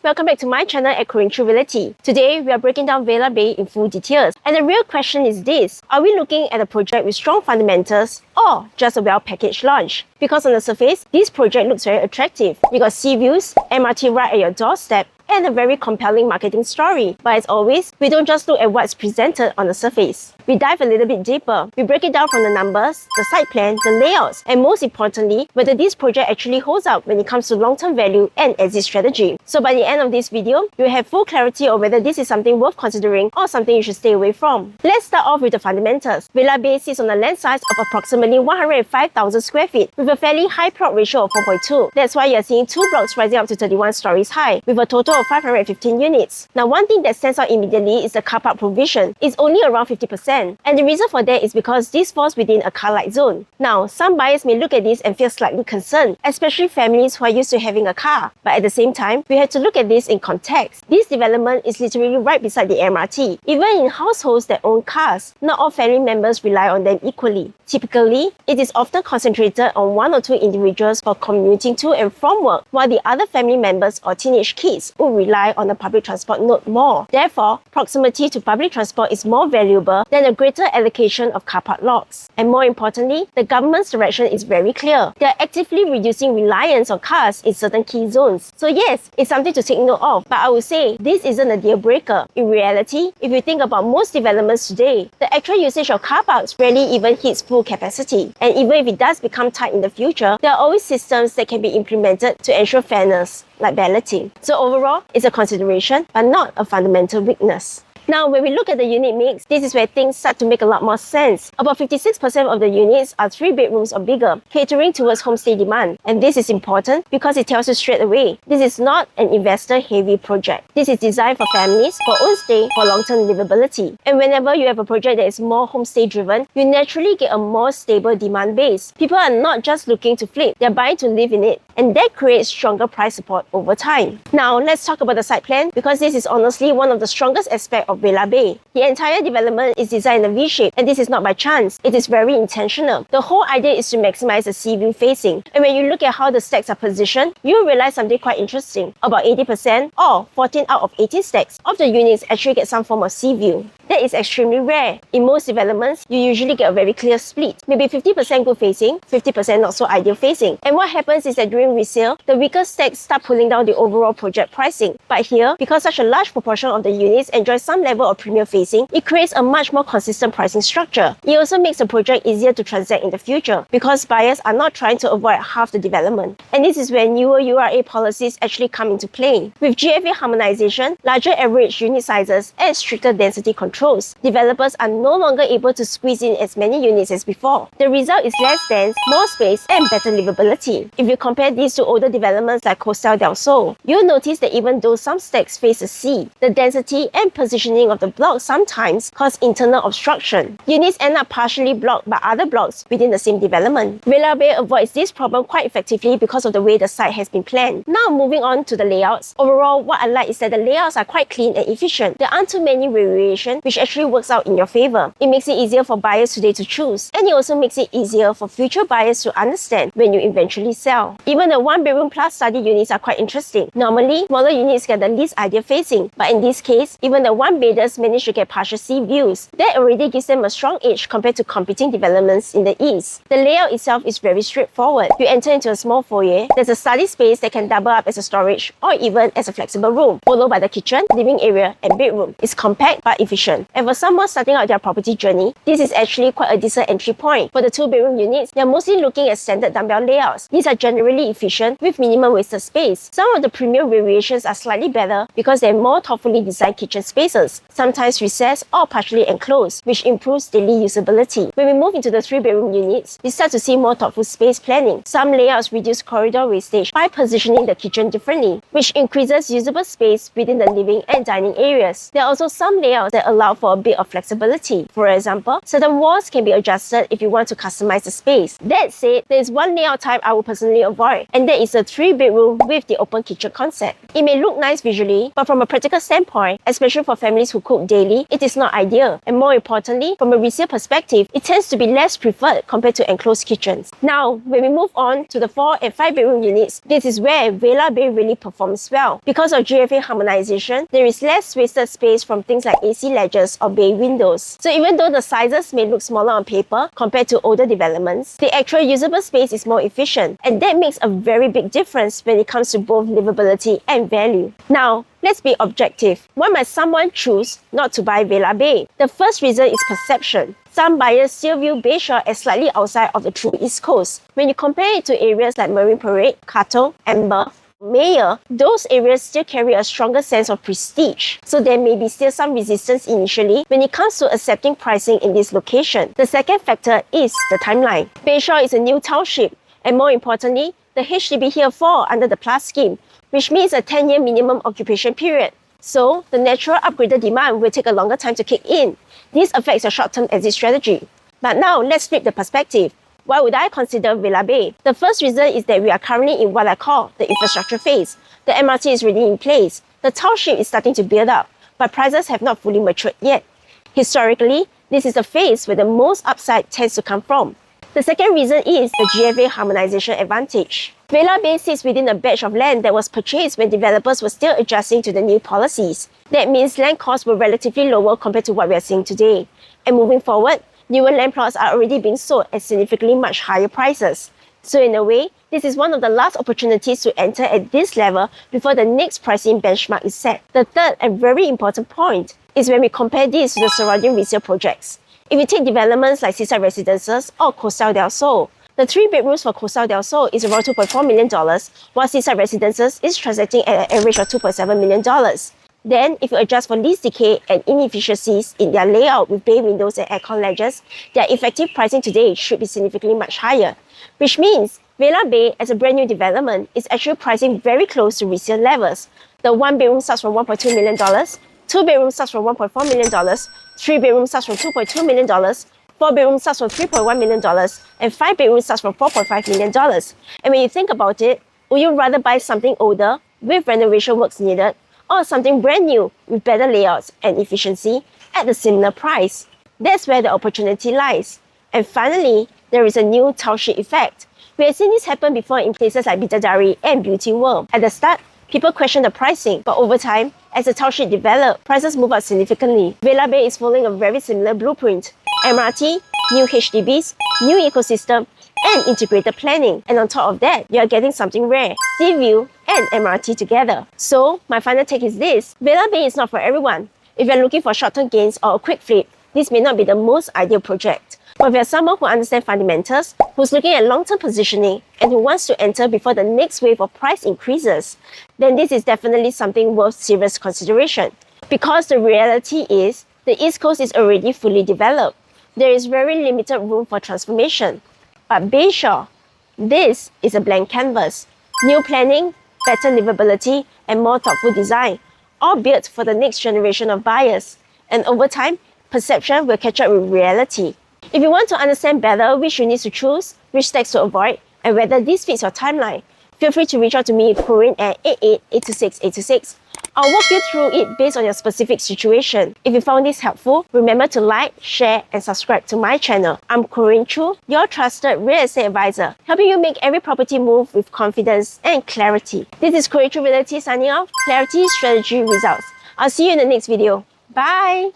welcome back to my channel at Corraine Choo Realty. Today, we are breaking down Vela Bay in full details. And the real question is this: are we looking at a project with strong fundamentals or just a well-packaged launch? Because on the surface, this project looks very attractive. You got sea views, MRT right at your doorstep, and a very compelling marketing story. But as always, we don't just look at what's presented on the surface. We dive a little bit deeper. We break it down from the numbers, the site plan, the layouts, and most importantly, whether this project actually holds up when it comes to long-term value and exit strategy. So by the end of this video, you'll have full clarity on whether this is something worth considering or something you should stay away from. Let's start off with the fundamentals. Vela Bay sits on a land size of approximately 105,000 square feet with a fairly high plot ratio of 4.2. That's why you're seeing two blocks rising up to 31 stories high with a total of 515 units. Now, one thing that stands out immediately is the car park provision. It's only around 50%. And the reason for that is because this falls within a car light zone. Now, some buyers may look at this and feel slightly concerned, especially families who are used to having a car. But at the same time, we have to look at this in context. This development is literally right beside the MRT. Even in households that own cars, not all family members rely on them equally. Typically, it is often concentrated on one or two individuals for commuting to and from work, while the other family members or teenage kids will rely on the public transport node more. Therefore, proximity to public transport is more valuable than a greater allocation of car park lots. And more importantly, the government's direction is very clear. They are actively reducing reliance on cars in certain key zones. So yes, it's something to take note of, but I would say this isn't a deal breaker. In reality, if you think about most developments today, the actual usage of car parks rarely even hits full capacity. And even if it does become tight in the future, there are always systems that can be implemented to ensure fairness, like balloting. So overall, it's a consideration, but not a fundamental weakness. Now, when we look at the unit mix, this is where things start to make a lot more sense. About 56% of the units are 3 bedrooms or bigger, catering towards homestay demand. And this is important because it tells you straight away, this is not an investor-heavy project. This is designed for families, for own stay, for long-term livability. And whenever you have a project that is more homestay-driven, you naturally get a more stable demand base. People are not just looking to flip, they're buying to live in it. And that creates stronger price support over time. Now, let's talk about the site plan, because this is honestly one of the strongest aspects of Vela Bay. The entire development is designed in a V-shape, and this is not by chance. It is very intentional. The whole idea is to maximize the sea view facing. And when you look at how the stacks are positioned, you'll realize something quite interesting. About 80% or 14 out of 18 stacks of the units actually get some form of sea view. That is extremely rare. In most developments, you usually get a very clear split. Maybe 50% good facing, 50% not so ideal facing. And what happens is that during resale, the weaker stacks start pulling down the overall project pricing. But here, because such a large proportion of the units enjoy some level of premium facing, it creates a much more consistent pricing structure. It also makes the project easier to transact in the future because buyers are not trying to avoid half the development. And this is where newer URA policies actually come into play. With GFA harmonization, larger average unit sizes, and stricter density controls, developers are no longer able to squeeze in as many units as before. The result is less dense, more space, and better livability. If you compare these to older developments like Coastal Del Sol, you'll notice that even though some stacks face the sea, the density and positioning of the block sometimes cause internal obstruction. Units end up partially blocked by other blocks within the same development. Vela Bay avoids this problem quite effectively because of the way the site has been planned. Now moving on to the layouts. Overall, what I like is that the layouts are quite clean and efficient. There aren't too many variations, which actually works out in your favor. It makes it easier for buyers today to choose, and it also makes it easier for future buyers to understand when you eventually sell. Even the 1-bedroom plus study units are quite interesting. Normally, smaller units get the least ideal facing, but in this case, even the 1-bedders manage to get partial sea views. That already gives them a strong edge compared to competing developments in the east. The layout itself is very straightforward. You enter into a small foyer. There's a study space that can double up as a storage or even as a flexible room, followed by the kitchen, living area, and bedroom. It's compact but efficient. And for someone starting out their property journey, this is actually quite a decent entry point. For the 2-bedroom units, they're mostly looking at standard dumbbell layouts. These are generally efficient with minimum wasted space. Some of the premium variations are slightly better because they're more thoughtfully designed kitchen spaces, sometimes recessed or partially enclosed, which improves daily usability. When we move into the 3-bedroom units, we start to see more thoughtful space planning. Some layouts reduce corridor wastage by positioning the kitchen differently, which increases usable space within the living and dining areas. There are also some layouts that allow allow for a bit of flexibility. For example, certain walls can be adjusted if you want to customize the space. That said, there is one layout type I would personally avoid, and that is a 3-bedroom with the open kitchen concept. It may look nice visually, but from a practical standpoint, especially for families who cook daily, it is not ideal. And more importantly, from a resale perspective, it tends to be less preferred compared to enclosed kitchens. Now, when we move on to the 4 and 5-bedroom units, this is where Vela Bay really performs well. Because of GFA harmonization, there is less wasted space from things like AC ledges or bay windows. So even though the sizes may look smaller on paper compared to older developments, the actual usable space is more efficient, and that makes a very big difference when it comes to both livability and value. Now, let's be objective. Why might someone choose not to buy Vela Bay? The first reason is perception. Some buyers still view Bayshore as slightly outside of the true East Coast. When you compare it to areas like Marine Parade, Cato, Amber, Mayor, those areas still carry a stronger sense of prestige. So there may be still some resistance initially when it comes to accepting pricing in this location. The second factor is the timeline. Bayshore is a new township, and more importantly, the HDB here fall under the Plus scheme, which means a 10-year minimum occupation period. So, the natural upgraded demand will take a longer time to kick in. This affects your short-term exit strategy. But now, let's flip the perspective. Why would I consider Vela Bay? The first reason is that we are currently in what I call the infrastructure phase. The MRT is already in place. The township is starting to build up, but prices have not fully matured yet. Historically, this is the phase where the most upside tends to come from. The second reason is the GFA harmonization advantage. Vela Bay sits within a batch of land that was purchased when developers were still adjusting to the new policies. That means land costs were relatively lower compared to what we are seeing today. And moving forward, newer land plots are already being sold at significantly much higher prices. So in a way, this is one of the last opportunities to enter at this level before the next pricing benchmark is set. The third and very important point is when we compare this to the surrounding resale projects. If you take developments like Seaside Residences or Coastal del Sol, the 3 bedrooms for Coastal del Sol is around $2.4 million, while Seaside Residences is transacting at an average of $2.7 million. Then, if you adjust for lease decay and inefficiencies in their layout with bay windows and aircon ledges, their effective pricing today should be significantly much higher. Which means, Vela Bay as a brand new development is actually pricing very close to resale levels. The 1 bedroom starts from $1.2 million, 2 bedrooms starts from $1.4 million, 3 bedrooms starts from $2.2 million, 4 bedrooms starts from $3.1 million, and 5 bedrooms starts from $4.5 million. And when you think about it, would you rather buy something older with renovation works needed, or something brand new with better layouts and efficiency at a similar price? That's where the opportunity lies. And finally, there is a new township effect. We have seen this happen before in places like Bidadari and Beauty World. At the start, people question the pricing, but over time, as the township develops, prices move up significantly. Vela Bay is following a very similar blueprint. MRT, new HDBs, new ecosystem, and integrated planning. And on top of that, you are getting something rare: sea view and MRT together. So, my final take is this: Vela Bay is not for everyone. If you're looking for short-term gains or a quick flip, this may not be the most ideal project. But if you're someone who understands fundamentals, who's looking at long-term positioning, and who wants to enter before the next wave of price increases, then this is definitely something worth serious consideration. Because the reality is, the East Coast is already fully developed. There is very limited room for transformation. But Bayshore, this is a blank canvas. New planning, better livability, and more thoughtful design, all built for the next generation of buyers. And over time, perception will catch up with reality. If you want to understand better which units to choose, which stacks to avoid, and whether this fits your timeline, feel free to reach out to me, Corraine, at 88-826-826. I'll walk you through it based on your specific situation. If you found this helpful, remember to like, share, and subscribe to my channel. I'm Corraine Choo, your trusted real estate advisor, helping you make every property move with confidence and clarity. This is Corraine Choo Realty signing off. Clarity, strategy, results. I'll see you in the next video. Bye!